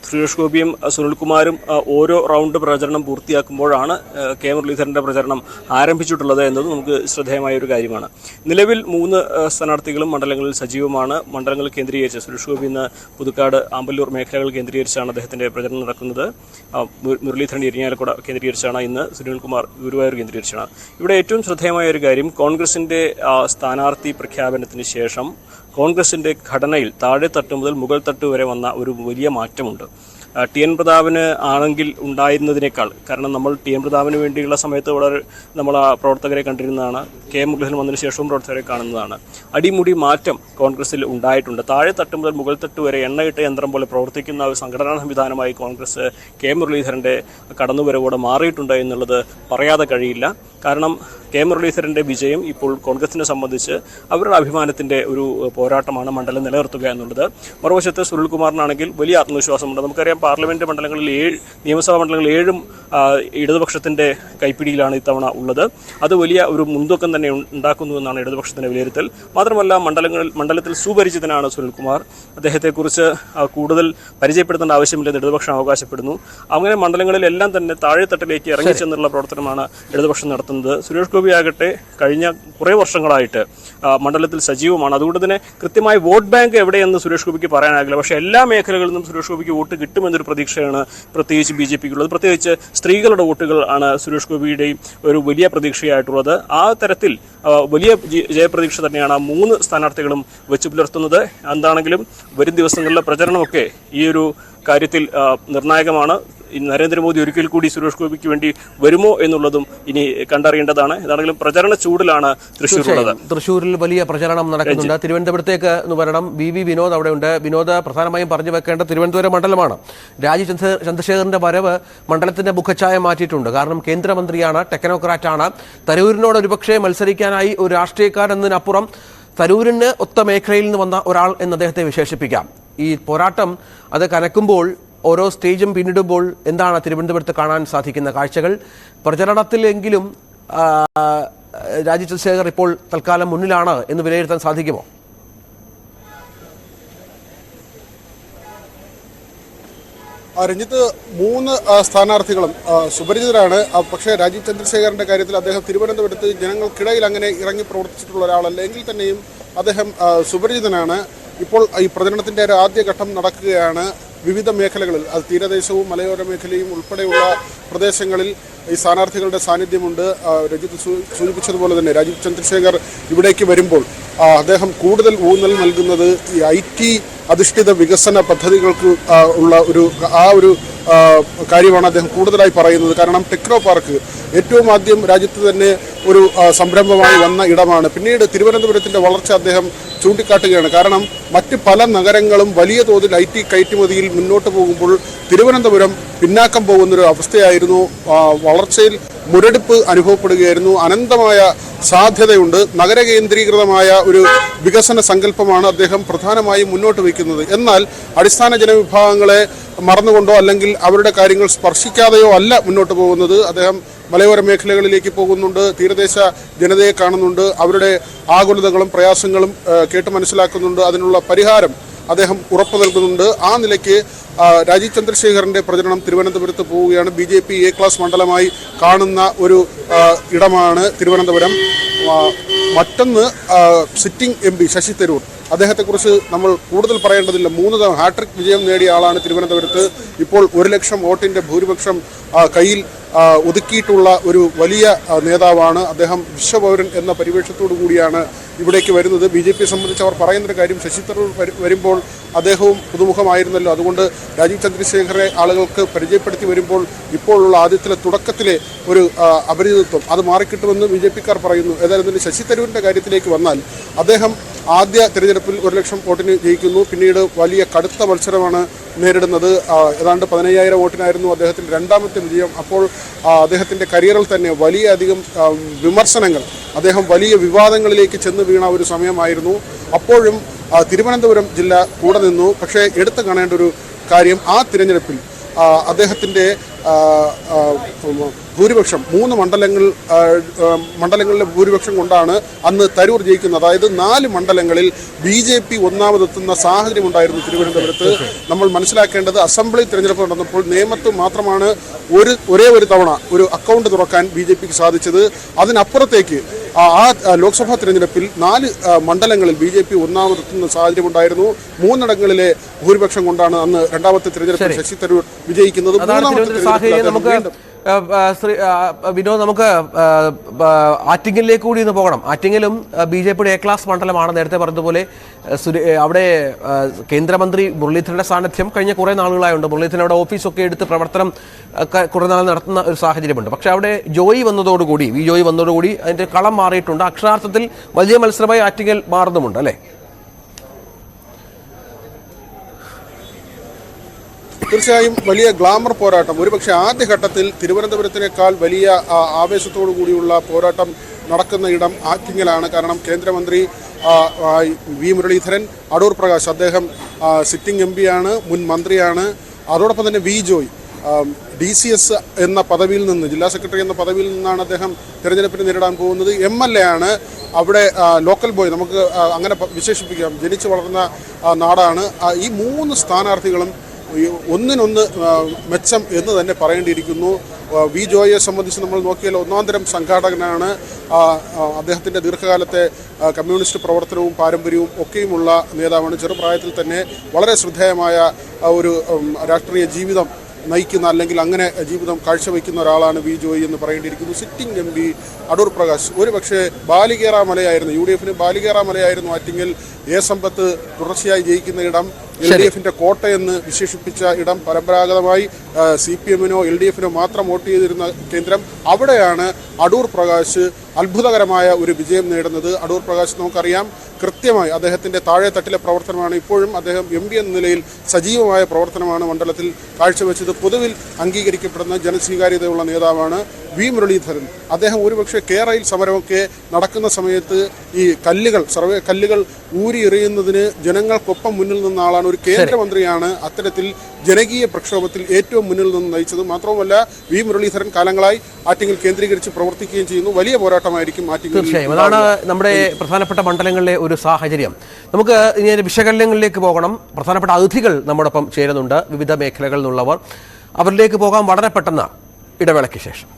സുരേഷ് ഗോപിയും സുനിൽകുമാരും ഓരോ റൗണ്ട് പ്രചരണം പൂർത്തിയാക്കുമ്പോഴാണ് K മുരളീധരന്റെ പ്രചരണം ആരംഭിച്ചിട്ടുള്ളത് എന്നത് നമുക്ക് ശ്രദ്ധേയമായ ഒരു കാര്യമാണ്. നിലവിൽ 3 സ്ഥാനാർത്ഥികളും മണ്ഡലങ്ങളിൽ സജീവമാണ്. മണ്ഡലങ്ങൾ കേന്ദ്രീകരിച്ച് സുരേഷ് ഗോപി ഇന്ന് പുതുക്കാട്, ആമ്പല്ലൂർ മേഖലകൾ കേന്ദ്രീകരിച്ചാണ് അദ്ദേഹത്തിന്റെ പ്രചരണം നടക്കുന്നത്. മുരളീധരൻ ഇരിങ്ങാലക്കുട കേന്ദ്രീകരിച്ചാണ്, ഇന്ന് സുനിൽകുമാർ ഗുരുവായൂർ കേന്ദ്രീകരിച്ചാണ്. ഇവിടെ ഏറ്റവും ശ്രദ്ധേയമായ ഒരു കാര്യം, കോൺഗ്രസിന്റെ സ്ഥാനാർത്ഥി പ്രഖ്യാപനത്തിന് ശേഷം കോൺഗ്രസിന്റെ ഘടനയിൽ താഴെ തട്ട് മുതൽ മുകൾ തട്ട് വരെ വന്ന ഒരു വലിയ മാറ്റമുണ്ട്. TN പ്രതാപന് ആണെങ്കിൽ ഉണ്ടായിരുന്നതിനേക്കാൾ, കാരണം നമ്മൾ TN പ്രതാപന് വേണ്ടിയുള്ള സമയത്ത് വളരെ നമ്മൾ പ്രവർത്തകരെ കണ്ടിരുന്നതാണ്. K മുരളീധരൻ വന്നതിന് ശേഷവും പ്രവർത്തകരെ കാണുന്നതാണ്. അടിമുടി മാറ്റം കോൺഗ്രസിൽ ഉണ്ടായിട്ടുണ്ട്. താഴെ തട്ട് മുതൽ മുകൾ തട്ട് വരെ എണ്ണയിട്ട യന്ത്രം പോലെ പ്രവർത്തിക്കുന്ന ഒരു സംഘടനാ സംവിധാനമായി കോൺഗ്രസ് K മുരളീധരന്റെ കടന്നുവരവോടെ മാറിയിട്ടുണ്ട് എന്നുള്ളത് പറയാതെ കഴിയില്ല. കാരണം K മുരളീധരന്റെ വിജയം ഇപ്പോൾ കോൺഗ്രസിനെ സംബന്ധിച്ച് അവരുടെ അഭിമാനത്തിന്റെ ഒരു പോരാട്ടമാണ് മണ്ഡലം നിലനിർത്തുക എന്നുള്ളത്. മറുവശത്ത് സുനിൽകുമാറിനാണെങ്കിൽ വലിയ ആത്മവിശ്വാസമുണ്ട്. നമുക്കറിയാം പാർലമെന്റ് മണ്ഡലങ്ങളിൽ 7 നിയമസഭാ മണ്ഡലങ്ങളിൽ 7 ഇടതുപക്ഷത്തിന്റെ കൈപ്പിടിയിലാണ് ഇത്തവണ ഉള്ളത്. അത് വലിയ ഒരു മുൻതൂക്കം തന്നെ ഉണ്ടാക്കുന്നുവെന്നാണ് ഇടതുപക്ഷത്തിന്റെ വിലയിരുത്തൽ. മാത്രമല്ല മണ്ഡലത്തിൽ സുപരിചിതനാണ് സുനിൽകുമാർ. അദ്ദേഹത്തെക്കുറിച്ച് കൂടുതൽ പരിചയപ്പെടുത്തേണ്ട ആവശ്യമില്ലെന്ന് ഇടതുപക്ഷം അവകാശപ്പെടുന്നു. അങ്ങനെ മണ്ഡലങ്ങളിലെല്ലാം തന്നെ താഴെത്തട്ടിലേക്ക് ഇറങ്ങിച്ചെന്നുള്ള പ്രവർത്തനമാണ് ഇടതുപക്ഷം നടത്തുന്നത്. സുരേഷ് ഗോപി ആകട്ടെ കഴിഞ്ഞ കുറേ വർഷങ്ങളായിട്ട് മണ്ഡലത്തിൽ സജീവമാണ്. അതുകൊണ്ട് തന്നെ കൃത്യമായി വോട്ട് ബാങ്ക് എവിടെയെന്ന് സുരേഷ് ഗോപിക്ക് പറയാനാകില്ല. പക്ഷേ എല്ലാ മേഖലകളിൽ നിന്നും സുരേഷ് ഗോപിക്ക് വോട്ട് കിട്ടുമെന്നൊരു പ്രതീക്ഷയാണ് പ്രത്യേകിച്ച് BJPക്കുള്ളത്. പ്രത്യേകിച്ച് സ്ത്രീകളുടെ വോട്ടുകൾ ആണ് സുരേഷ് ഗോപിയുടെയും ഒരു വലിയ പ്രതീക്ഷയായിട്ടുള്ളത്. ആ തരത്തിൽ വലിയ ജയപ്രതീക്ഷ തന്നെയാണ് 3 സ്ഥാനാർത്ഥികളും വെച്ചു പുലർത്തുന്നത്. എന്താണെങ്കിലും വരും ദിവസങ്ങളിലെ പ്രചരണമൊക്കെ ഈ ഒരു കാര്യത്തിൽ നിർണായകമാണ്. നരേന്ദ്രമോദി ഒരിക്കൽ കൂടി സുരേഷ് ഗോപിക്ക് വേണ്ടി വരുമോ എന്നുള്ളതും ഇനി കണ്ടറിയേണ്ടതാണ്. ഏതാണെങ്കിലും പ്രചരണ ചൂടിലാണ് തൃശ്ശൂരുള്ളത്. തൃശ്ശൂരിൽ വലിയ പ്രചരണം നടക്കുന്നുണ്ട്. തിരുവനന്തപുരത്തേക്ക് എന്ന് പറയണം. VV വിനോദ് അവിടെയുണ്ട്. വിനോദ്, പ്രധാനമായും പറഞ്ഞു വെക്കേണ്ട തിരുവനന്തപുരം മണ്ഡലമാണ്. രാജീവ് ചന്ദ്രശേഖറിന്റെ വരവ് മണ്ഡലത്തിന്റെ മുഖച്ഛായ മാറ്റിയിട്ടുണ്ട്. കാരണം കേന്ദ്രമന്ത്രിയാണ്, ടെക്നോക്രാറ്റാണ്. തരൂരിനോട് ഒരുപക്ഷെ മത്സരിക്കാനായി ഒരു രാഷ്ട്രീയക്കാരെന്നതിനപ്പുറം തരൂരിന് ഒത്ത മേഖലയിൽ നിന്ന് വന്ന ഒരാൾ എന്ന് അദ്ദേഹത്തെ വിശേഷിപ്പിക്കാം. ഈ പോരാട്ടം അത് കനക്കുമ്പോൾ, ഓരോ സ്റ്റേജും പിന്നിടുമ്പോൾ എന്താണ് തിരുവനന്തപുരത്ത് കാണാൻ സാധിക്കുന്ന കാഴ്ചകൾ? പ്രചരണത്തിലെങ്കിലും രാജീവ് ചന്ദ്രശേഖർ ഇപ്പോൾ തൽക്കാലം മുന്നിലാണ് എന്ന് വിലയിരുത്താൻ സാധിക്കുമോ? രഞ്ജിത്ത്, 3 സ്ഥാനാർത്ഥികളും സുപരിചിതരാണ്. പക്ഷേ രാജീവ് ചന്ദ്രശേഖരന്റെ കാര്യത്തിൽ അദ്ദേഹം തിരുവനന്തപുരത്ത് ജനങ്ങൾക്കിടയിൽ അങ്ങനെ ഇറങ്ങി പ്രവർത്തിച്ചിട്ടുള്ള ഒരാളല്ല. എങ്കിൽ തന്നെയും അദ്ദേഹം സുപരിചിതനാണ്. ഇപ്പോൾ ഈ പ്രചരണത്തിന്റെ ഒരു ആദ്യഘട്ടം നടക്കുകയാണ്. വിവിധ മേഖലകളിൽ, അത് തീരദേശവും മലയോര മേഖലയും ഉൾപ്പെടെയുള്ള പ്രദേശങ്ങളിൽ ഈ സ്ഥാനാർത്ഥികളുടെ സാന്നിധ്യമുണ്ട്. രഞ്ജിത്ത് സൂചിപ്പിച്ചതുപോലെ തന്നെ രാജീവ് ചന്ദ്രശേഖർ ഇവിടേക്ക് വരുമ്പോൾ അദ്ദേഹം കൂടുതൽ ഊന്നൽ നൽകുന്നത് ഈ IT അധിഷ്ഠിത വികസന പദ്ധതികൾക്ക് ഉള്ള ഒരു കാര്യമാണ് അദ്ദേഹം കൂടുതലായി പറയുന്നത്. കാരണം ടെക്നോ പാർക്ക് ഏറ്റവും ആദ്യം രാജ്യത്ത് തന്നെ ഒരു സംരംഭമായി വന്ന ഇടമാണ്. പിന്നീട് തിരുവനന്തപുരത്തിൻ്റെ വളർച്ച അദ്ദേഹം ചൂണ്ടിക്കാട്ടുകയാണ്. കാരണം മറ്റ് പല നഗരങ്ങളും വലിയ തോതിൽ IT കയറ്റുമതിയിൽ മുന്നോട്ട് പോകുമ്പോൾ തിരുവനന്തപുരം പിന്നാക്കം പോകുന്നൊരു അവസ്ഥയായിരുന്നു. വളർച്ചയിൽ മുരടിപ്പ് അനുഭവപ്പെടുകയായിരുന്നു. അനന്തമായ സാധ്യതയുണ്ട്. നഗരകേന്ദ്രീകൃതമായ ഒരു വികസന സങ്കല്പമാണ് അദ്ദേഹം പ്രധാനമായും മുന്നോട്ട് വയ്ക്കുന്നത്. എന്നാൽ അടിസ്ഥാന ജനവിഭാഗങ്ങളെ മറന്നുകൊണ്ടോ അല്ലെങ്കിൽ അവരുടെ കാര്യങ്ങൾ സ്പർശിക്കാതെയോ അല്ല മുന്നോട്ട് പോകുന്നത്. അദ്ദേഹം മലയോര മേഖലകളിലേക്ക് പോകുന്നുണ്ട്, തീരദേശ ജനതയെ കാണുന്നുണ്ട്, അവരുടെ ആകുലതകളും പ്രയാസങ്ങളും കേട്ട് മനസ്സിലാക്കുന്നുണ്ട്, അതിനുള്ള പരിഹാരം അദ്ദേഹം ഉറപ്പു നൽകുന്നുണ്ട്. ആ നിലയ്ക്ക് രാജീവ് ചന്ദ്രശേഖറിന്റെ പ്രചരണം തിരുവനന്തപുരത്ത് പോവുകയാണ്. BJP A ക്ലാസ് മണ്ഡലമായി കാണുന്ന ഒരു ഇടമാണ് തിരുവനന്തപുരം. മറ്റൊന്ന് സിറ്റിംഗ് MP ശശി തരൂർ. അദ്ദേഹത്തെക്കുറിച്ച് നമ്മൾ കൂടുതൽ പറയേണ്ടതില്ല. 3 തവണ ഹാട്രിക് വിജയം നേടിയ ആളാണ് തിരുവനന്തപുരത്ത്. ഇപ്പോൾ 1 ലക്ഷം വോട്ടിന്റെ ഭൂരിപക്ഷം കയ്യിൽ ഒതുക്കിയിട്ടുള്ള ഒരു വലിയ നേതാവാണ് അദ്ദേഹം. വിശ്വപൗരൻ എന്ന പരിവേഷത്തോടു കൂടിയാണ് ഇവിടേക്ക് വരുന്നത്. BJP സംബന്ധിച്ച് അവർ പറയുന്നൊരു കാര്യം, ശശി തരൂർ വരുമ്പോൾ അദ്ദേഹവും പുതുമുഖമായിരുന്നല്ലോ, അതുകൊണ്ട് രാജീവ് ചന്ദ്രശേഖറെ ആളുകൾക്ക് പരിചയപ്പെടുത്തി വരുമ്പോൾ ഇപ്പോഴുള്ള ആദ്യത്തിലെ തുടക്കത്തിലെ ഒരു അപരിചിതത്വം അത് മാറിക്കിട്ടുമെന്ന് BJPക്കാർ പറയുന്നു. ഏതായാലും ശശി തരൂരിൻ്റെ കാര്യത്തിലേക്ക് വന്നാൽ അദ്ദേഹം ആദ്യ തിരഞ്ഞെടുപ്പിൽ 1 ലക്ഷം വോട്ടിന് ജയിക്കുന്നു. പിന്നീട് വലിയ കടുത്ത മത്സരമാണ് നേരിടുന്നത്. ഏതാണ്ട് 15,000 വോട്ടിനായിരുന്നു അദ്ദേഹത്തിൻ്റെ രണ്ടാമത്തെ വിജയം. അപ്പോൾ അദ്ദേഹത്തിൻ്റെ കരിയറിൽ തന്നെ വലിയധികം വിമർശനങ്ങൾ, അദ്ദേഹം വലിയ വിവാദങ്ങളിലേക്ക് ചെന്ന് വീണ ഒരു സമയമായിരുന്നു. അപ്പോഴും തിരുവനന്തപുരം ജില്ല കൂടെ നിന്നു. പക്ഷേ എടുത്തു കാണേണ്ട ഒരു കാര്യം, ആ തിരഞ്ഞെടുപ്പിൽ അദ്ദേഹത്തിൻ്റെ ഭൂരിപക്ഷം 3 മണ്ഡലങ്ങളിലെ ഭൂരിപക്ഷം കൊണ്ടാണ് അന്ന് തരൂർ ജയിക്കുന്നത്. അതായത് 4 മണ്ഡലങ്ങളിൽ BJP ഒന്നാമതെത്തുന്ന സാഹചര്യം ഉണ്ടായിരുന്നു തിരുവനന്തപുരത്ത്. നമ്മൾ മനസ്സിലാക്കേണ്ടത്, അസംബ്ലി തിരഞ്ഞെടുപ്പ് നടന്നപ്പോൾ നേമത്ത് മാത്രമാണ് ഒരേ ഒരു തവണ ഒരു അക്കൗണ്ട് തുറക്കാൻ BJPക്ക് സാധിച്ചത്. അതിനപ്പുറത്തേക്ക് ആ ലോക്സഭാ തിരഞ്ഞെടുപ്പിൽ 4 മണ്ഡലങ്ങളിൽ BJP ഒന്നാമതെത്തുന്ന സാഹചര്യം ഉണ്ടായിരുന്നു. 3 ഭൂരിപക്ഷം കൊണ്ടാണ് അന്ന് രണ്ടാമത്തെ തിരഞ്ഞെടുപ്പിൽ ശശി തരൂർ വിജയിക്കുന്നത്. വിനോദ്, നമുക്ക് ആറ്റിങ്ങലിലേക്ക് കൂടി ഇന്ന് പോകണം. ആറ്റിങ്ങലും BJPയുടെ A ക്ലാസ് മണ്ഡലമാണ്. നേരത്തെ പറഞ്ഞതുപോലെ അവിടെ കേന്ദ്രമന്ത്രി മുരളീധരന്റെ സാന്നിധ്യം കഴിഞ്ഞ കുറേ നാളുകളായുണ്ട്. മുരളീധരൻ അവിടെ ഓഫീസൊക്കെ എടുത്ത് പ്രവർത്തനം കുറേ നാൾ നടത്തുന്ന ഒരു സാഹചര്യമുണ്ട്. പക്ഷേ അവിടെ ജോയി വന്നതോടുകൂടി അതിൻ്റെ കളം മാറിയിട്ടുണ്ട്. അക്ഷരാർത്ഥത്തിൽ വലിയ മത്സരമായി ആറ്റിങ്ങൽ മാറുന്നുമുണ്ട്, അല്ലേ? തീർച്ചയായും വലിയ ഗ്ലാമർ പോരാട്ടം. ഒരുപക്ഷെ ആദ്യഘട്ടത്തിൽ തിരുവനന്തപുരത്തിനേക്കാൾ വലിയ ആവേശത്തോടു കൂടിയുള്ള പോരാട്ടം നടക്കുന്ന ഇടം ആറ്റിങ്ങലാണ്. കാരണം കേന്ദ്രമന്ത്രി V മുരളീധരൻ, അടൂർ പ്രകാശ്, അദ്ദേഹം സിറ്റിംഗ് MP ആണ്, മുൻ മന്ത്രിയാണ്. അതോടൊപ്പം തന്നെ V ജോയ് DCS എന്ന പദവിയിൽ നിന്ന്, ജില്ലാ സെക്രട്ടറി എന്ന പദവിയിൽ നിന്നാണ് അദ്ദേഹം തിരഞ്ഞെടുപ്പിന് നേരിടാൻ പോകുന്നത്. MLA ആണ്. അവിടെ ലോക്കൽ ബോയ്, നമുക്ക് അങ്ങനെ വിശേഷിപ്പിക്കാം, ജനിച്ചു വളർന്ന നാടാണ്. ഈ 3 സ്ഥാനാർത്ഥികളും ഒന്നിനൊന്ന് മെച്ചം എന്ന് തന്നെ പറയേണ്ടിയിരിക്കുന്നു. V ജോയിയെ സംബന്ധിച്ച് നമ്മൾ നോക്കിയാൽ ഒന്നാന്തരം സംഘാടകനാണ്. അദ്ദേഹത്തിൻ്റെ ദീർഘകാലത്തെ കമ്മ്യൂണിസ്റ്റ് പ്രവർത്തനവും പാരമ്പര്യവും ഒക്കെയുമുള്ള നേതാവാണ്. ചെറുപ്രായത്തിൽ തന്നെ വളരെ ശ്രദ്ധേയമായ ഒരു രാഷ്ട്രീയ ജീവിതം നയിക്കുന്ന, അല്ലെങ്കിൽ അങ്ങനെ ജീവിതം കാഴ്ചവെക്കുന്ന ഒരാളാണ് V ജോയി എന്ന് പറയേണ്ടിയിരിക്കുന്നു. സിറ്റിംഗ് MP അടൂർ പ്രകാശ് ഒരുപക്ഷെ ബാലികേറാമലയായിരുന്നു, UDFന് ബാലികേറാമലയായിരുന്നു ആറ്റിങ്ങൽ. സമ്പത്ത് തുടർച്ചയായി ജയിക്കുന്ന ഇടം, LDFിൻ്റെ കോട്ടയെന്ന് വിശേഷിപ്പിച്ച ഇടം, പരമ്പരാഗതമായി CPMനോ LDFനോ മാത്രം വോട്ട് ചെയ്തിരുന്ന കേന്ദ്രം, അവിടെയാണ് അടൂർ പ്രകാശ് അത്ഭുതകരമായ ഒരു വിജയം നേടുന്നത്. അടൂർ പ്രകാശ് നമുക്കറിയാം, കൃത്യമായി അദ്ദേഹത്തിൻ്റെ താഴെ തട്ടിലെ പ്രവർത്തനമാണ്. ഇപ്പോഴും അദ്ദേഹം MP എന്ന നിലയിൽ സജീവമായ പ്രവർത്തനമാണ് മണ്ഡലത്തിൽ കാഴ്ചവെച്ചത്. പൊതുവിൽ അംഗീകരിക്കപ്പെടുന്ന ജനസ്വീകാര്യതയുള്ള നേതാവാണ് V മുരളീധരൻ. അദ്ദേഹം ഒരുപക്ഷെ കേരളയിൽ സമരമൊക്കെ നടക്കുന്ന സമയത്ത് ഈ കല്ലുകൾ ഊരി എറിയുന്നതിന് ജനങ്ങൾക്കൊപ്പം മുന്നിൽ നിന്ന ആളാണ്. ഒരു കേന്ദ്രമന്ത്രിയാണ് അത്തരത്തിൽ ജനകീയ പ്രക്ഷോഭത്തിൽ ഏറ്റവും മുന്നിൽ നിന്ന് നയിച്ചത്. മാത്രവുമല്ല V മുരളീധരൻ കാലങ്ങളായി ആറ്റിങ്ങൽ കേന്ദ്രീകരിച്ച് പ്രവർത്തിക്കുകയും ചെയ്യുന്നു. വലിയ പോരാട്ടമായിരിക്കും ആറ്റിങ്ങൽ. തീർച്ചയായും അതാണ് നമ്മുടെ പ്രധാനപ്പെട്ട മണ്ഡലങ്ങളിലെ ഒരു സാഹചര്യം. നമുക്ക് ഇനി വിശകലനങ്ങളിലേക്ക് പോകണം. പ്രധാനപ്പെട്ട അതിഥികൾ നമ്മോടൊപ്പം ചേരുന്നുണ്ട്, വിവിധ മേഖലകളിൽ നിന്നുള്ളവർ. അവരിലേക്ക് പോകാൻ വളരെ പെട്ടെന്ന് ഇടവേളയ്ക്ക് ശേഷം.